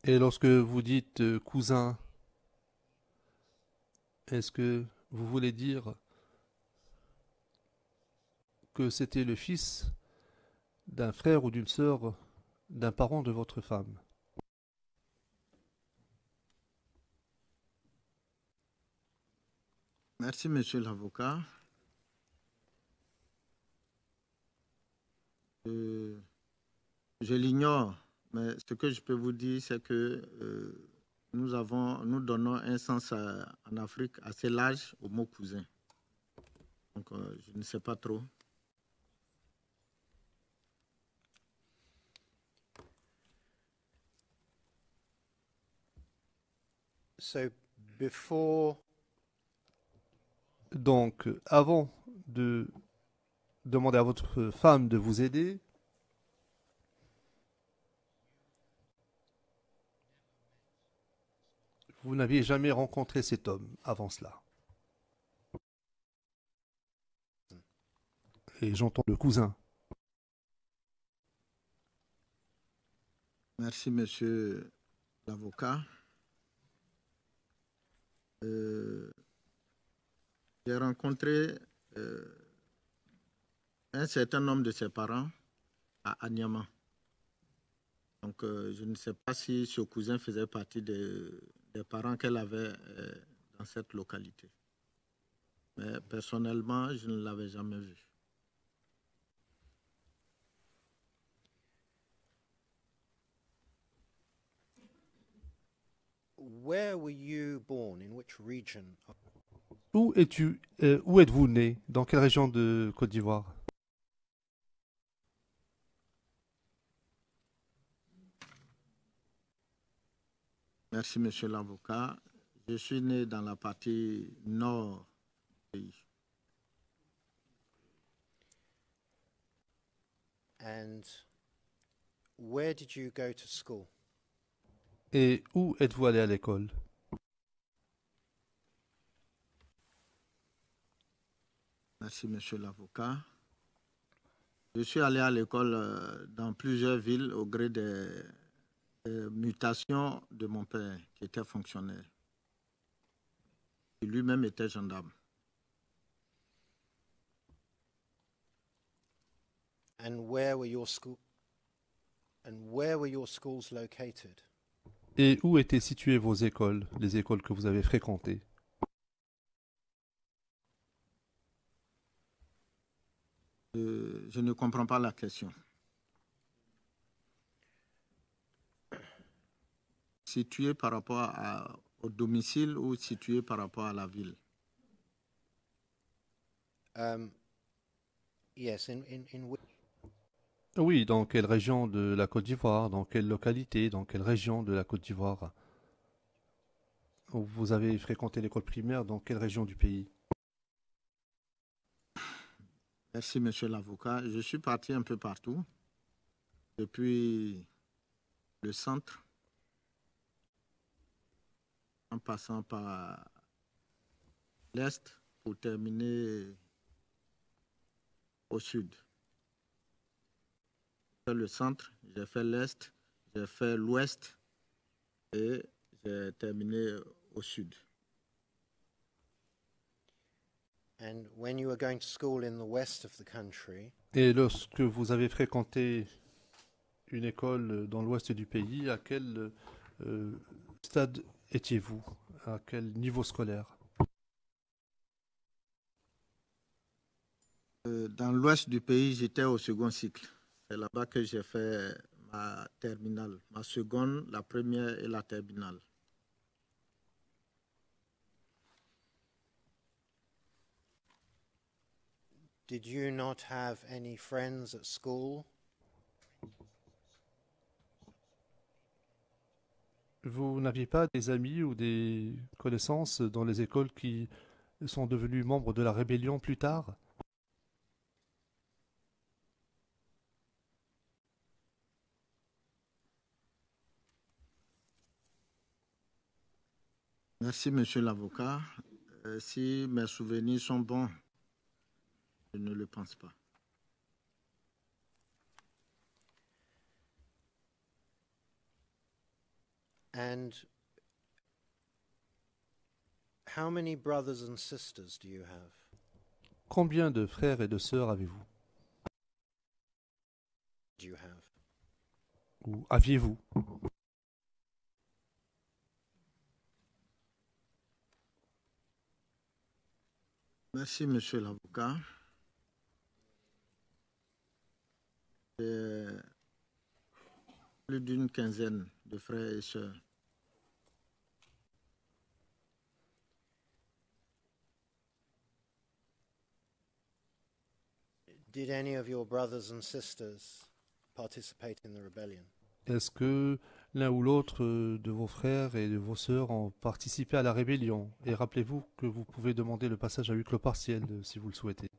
Et lorsque vous dites cousin, est-ce que vous voulez dire que c'était le fils d'un frère ou d'une sœur d'un parent de votre femme? Merci, monsieur l'avocat. Je l'ignore, mais ce que je peux vous dire, c'est que nous donnons un sens en Afrique assez large au mot cousin. Donc, je ne sais pas trop. so before Donc, avant de demander à votre femme de vous aider, vous n'aviez jamais rencontré cet homme avant cela. Et j'entends le cousin. Merci, monsieur l'avocat. J'ai rencontré un certain nombre de ses parents à Anyama. Donc, je ne sais pas si ce cousin faisait partie des parents qu'elle avait dans cette localité. Mais personnellement, je ne l'avais jamais vu. where were you born? In which region? Où êtes-vous né? Dans quelle région de Côte d'Ivoire? Merci, monsieur l'avocat. Je suis né dans la partie nord du pays. And where did you go to school? Et où êtes-vous allé à l'école? Merci, monsieur l'avocat. Je suis allé à l'école dans plusieurs villes au gré des mutations de mon père, qui était fonctionnaire. Et lui-même était gendarme. And where were your school? And where were your schools located? Et où étaient situées vos écoles, les écoles que vous avez fréquentées? Je ne comprends pas la question. Situé par rapport au domicile ou situé par rapport à la ville? Yes, in Oui, dans quelle région de la Côte d'Ivoire? Dans quelle localité? Dans quelle région de la Côte d'Ivoire? Vous avez fréquenté l'école primaire dans quelle région du pays? Merci, monsieur l'avocat. Je suis parti un peu partout, depuis le centre, en passant par l'Est pour terminer au sud. J'ai fait le centre, j'ai fait l'Est, j'ai fait l'Ouest et j'ai terminé au sud. And when you were going to school in the west of the country, Et lorsque vous avez fréquenté une école dans l'ouest du pays, à quel stade étiez-vous? À quel niveau scolaire? Dans l'ouest du pays, j'étais au second cycle. C'est là-bas que j'ai fait ma terminale, ma seconde, la première et la terminale. did you not have any friends at school? Vous n'aviez pas des amis ou des connaissances dans les écoles qui sont devenus membres de la rébellion plus tard? Merci, monsieur l'avocat. Si mes souvenirs sont bons, je ne le pense pas. And how many brothers and sisters do you have? Combien de frères et de sœurs avez-vous? Do you have? Ou aviez-vous? Merci, monsieur l'avocat. J'ai plus d'une quinzaine de frères et sœurs. Did any of your brothers and sisters participate in the rebellion? Est-ce que l'un ou l'autre de vos frères et de vos sœurs ont participé à la rébellion? Et rappelez-vous que vous pouvez demander le passage à huis clos partiel si vous le souhaitez.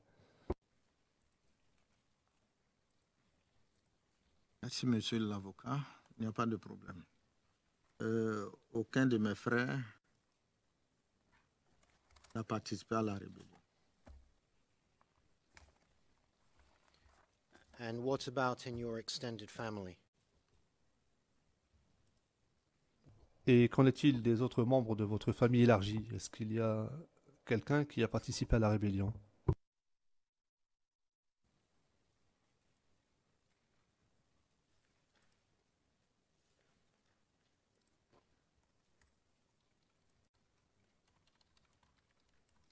Merci, monsieur l'avocat. Il n'y a pas de problème. Aucun de mes frères n'a participé à la rébellion. And what about in your extended family? Et qu'en est-il des autres membres de votre famille élargie? Est-ce qu'il y a quelqu'un qui a participé à la rébellion?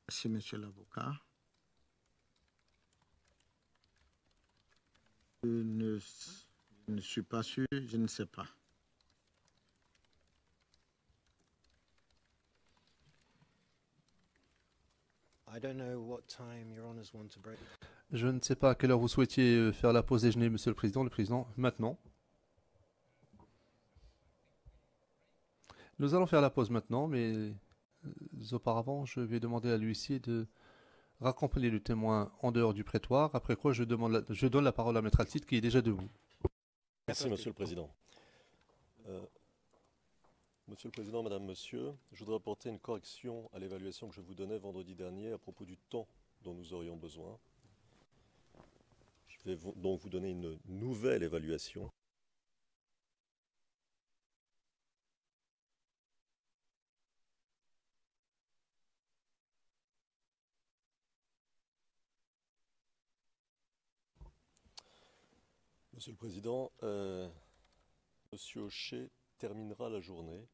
Merci, monsieur l'avocat. Je ne suis pas sûr, je ne sais pas. I don't know what time your honours want to break. Je ne sais pas à quelle heure vous souhaitiez faire la pause déjeuner, monsieur le président. Le président, maintenant. Nous allons faire la pause maintenant, mais auparavant, je vais demander à l'huissier de raccompagner le témoin en dehors du prétoire, après quoi je donne la parole à Maître Alcide qui est déjà debout. Merci, monsieur le président. Monsieur le président, madame, monsieur, je voudrais apporter une correction à l'évaluation que je vous donnais vendredi dernier à propos du temps dont nous aurions besoin. Je vais donc vous donner une nouvelle évaluation. Monsieur le Président, monsieur Hochet terminera la journée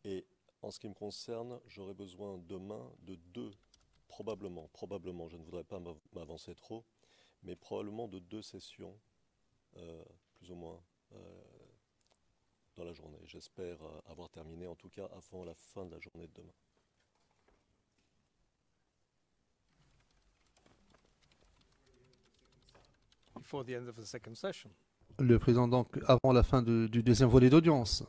et en ce qui me concerne, j'aurai besoin demain de probablement, je ne voudrais pas m'avancer trop, mais probablement de 2 sessions, plus ou moins, dans la journée. J'espère avoir terminé, en tout cas, avant la fin de la journée de demain. Before the end of the second session. Le président, donc, avant la fin du deuxième volet d'audience.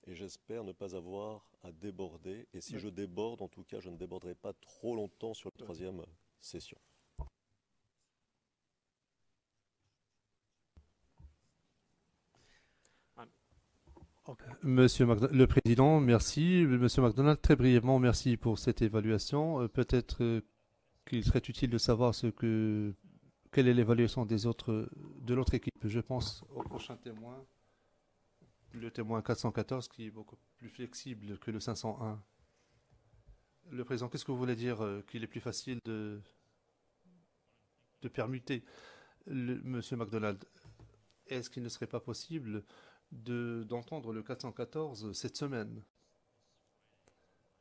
Et j'espère ne pas avoir à déborder. Et si je déborde, en tout cas, je ne déborderai pas trop longtemps sur la 3e session. Monsieur le Président, merci. Monsieur MacDonald, très brièvement, merci pour cette évaluation. Peut-être qu'il serait utile de savoir quelle est l'évaluation de l'autre équipe. Je pense au prochain témoin, le témoin 414, qui est beaucoup plus flexible que le 501. Le Président, qu'est-ce que vous voulez dire qu'il est plus facile de permuter? Monsieur MacDonald, est-ce qu'il ne serait pas possible d'entendre le 414 cette semaine?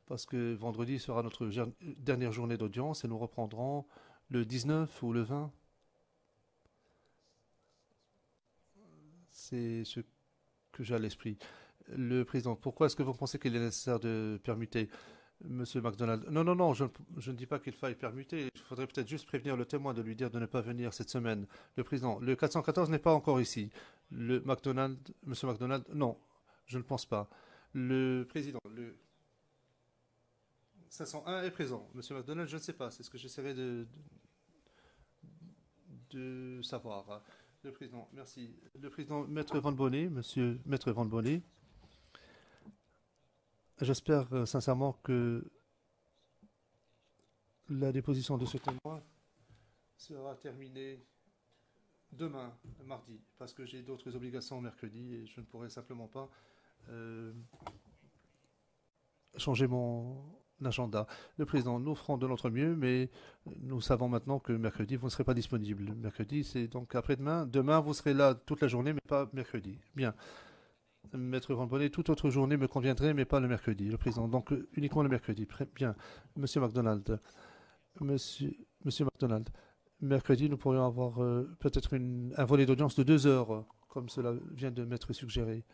Parce que vendredi sera notre dernière journée d'audience et nous reprendrons le 19 ou le 20. C'est ce que j'ai à l'esprit. Le Président, pourquoi est-ce que vous pensez qu'il est nécessaire de permuter? Monsieur MacDonald, non, je ne dis pas qu'il faille permuter. Il faudrait peut-être juste prévenir le témoin de lui dire de ne pas venir cette semaine. Le Président, le 414 n'est pas encore ici. Monsieur MacDonald, non, je ne pense pas. Le Président, le 501 est présent. Monsieur MacDonald, je ne sais pas. C'est ce que j'essaierai de savoir. Le Président, merci. Le Président, Maître Van Bonnet, Monsieur Maître Van Bonnet, j'espère sincèrement que la déposition de ce témoin sera terminée demain, mardi, parce que j'ai d'autres obligations mercredi et je ne pourrai simplement pas changer mon agenda. Le président, nous ferons de notre mieux, mais nous savons maintenant que mercredi, vous ne serez pas disponible. Mercredi, c'est donc après-demain. Demain, vous serez là toute la journée, mais pas mercredi. Bien. Maître Van Bonnet, toute autre journée me conviendrait, mais pas le mercredi. Le président, donc uniquement le mercredi. Bien. Monsieur MacDonald. Monsieur MacDonald. Mercredi, nous pourrions avoir peut-être un volet d'audience de 2 heures, comme cela vient de m'être suggéré.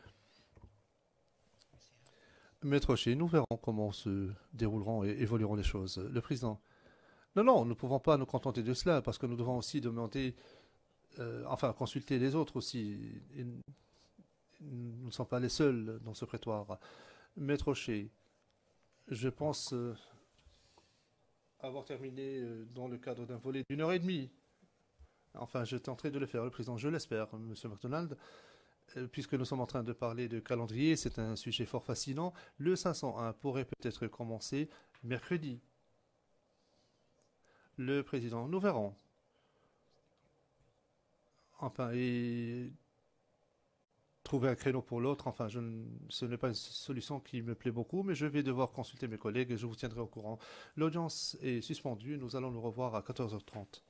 Maître Rocher, nous verrons comment se dérouleront et évolueront les choses. Le président. Non, nous ne pouvons pas nous contenter de cela, parce que nous devons aussi demander, consulter les autres aussi. Et nous ne sommes pas les seuls dans ce prétoire. Maître Rocher, je pense avoir terminé dans le cadre d'un volet d'1 heure et demie. Enfin, je tenterai de le faire, le président, je l'espère, Monsieur MacDonald. Puisque nous sommes en train de parler de calendrier, c'est un sujet fort fascinant. Le 501 pourrait peut-être commencer mercredi. Le président, nous verrons. Enfin, et trouver un créneau pour l'autre, ce n'est pas une solution qui me plaît beaucoup, mais je vais devoir consulter mes collègues et je vous tiendrai au courant. L'audience est suspendue, nous allons nous revoir à 14h30.